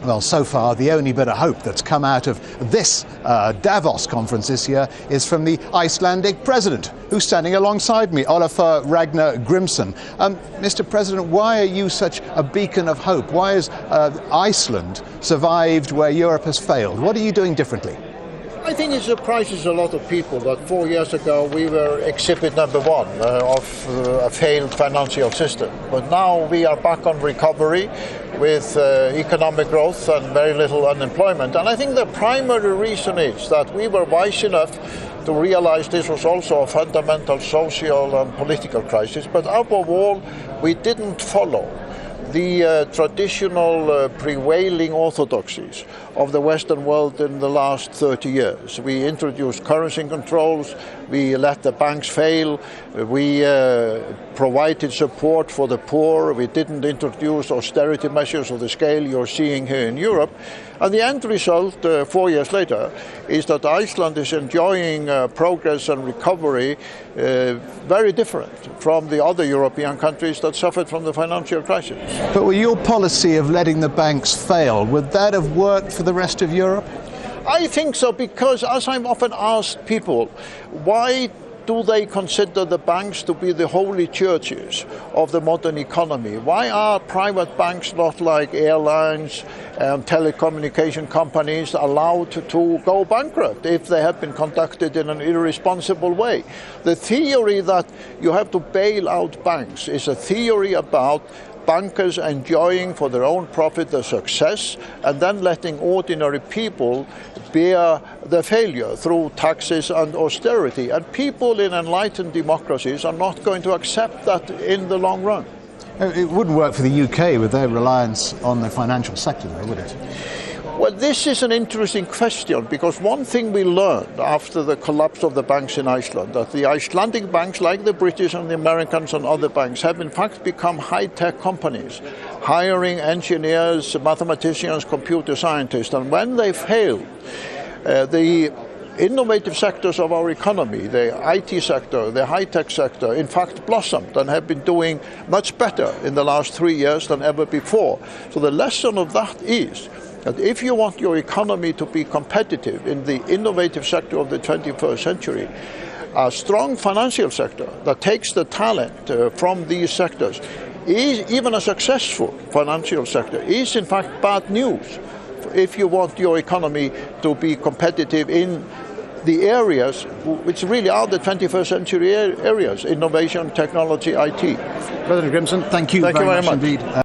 Well, so far, the only bit of hope that's come out of this Davos conference this year is from the Icelandic President, who's standing alongside me, Olafur Ragnar Grimsson. Mr. President, why are you such a beacon of hope? Why has Iceland survived where Europe has failed? What are you doing differently? I think it surprises a lot of people that 4 years ago we were exhibit number one of a failed financial system. But now we are back on recovery with economic growth and very little unemployment. And I think the primary reason is that we were wise enough to realize this was also a fundamental social and political crisis. But above all, we didn't follow the traditional prevailing orthodoxies of the Western world in the last 30 years. We introduced currency controls, we let the banks fail, we provided support for the poor, we didn't introduce austerity measures of the scale you're seeing here in Europe. And the end result, 4 years later, is that Iceland is enjoying progress and recovery very different from the other European countries that suffered from the financial crisis. But with your policy of letting the banks fail, would that have worked for the rest of Europe? I think so, because as I'm often asked people, why do they consider the banks to be the holy churches of the modern economy? Why are private banks, not like airlines and telecommunication companies, allowed to go bankrupt if they have been conducted in an irresponsible way? The theory that you have to bail out banks is a theory about bankers enjoying for their own profit the success and then letting ordinary people bear the failure through taxes and austerity. And people in enlightened democracies are not going to accept that in the long run. It wouldn't work for the UK with their reliance on the financial sector, though, would it? Well, this is an interesting question, because one thing we learned after the collapse of the banks in Iceland, that the Icelandic banks, like the British and the Americans and other banks, have in fact become high-tech companies, hiring engineers, mathematicians, computer scientists. And when they failed, the innovative sectors of our economy, the IT sector, the high-tech sector, in fact blossomed and have been doing much better in the last 3 years than ever before. So the lesson of that is that if you want your economy to be competitive in the innovative sector of the 21st century, a strong financial sector that takes the talent from these sectors, even a successful financial sector, is in fact bad news if you want your economy to be competitive in the areas which really are the 21st century areas: innovation, technology, IT. President Grimsson, thank you very much indeed.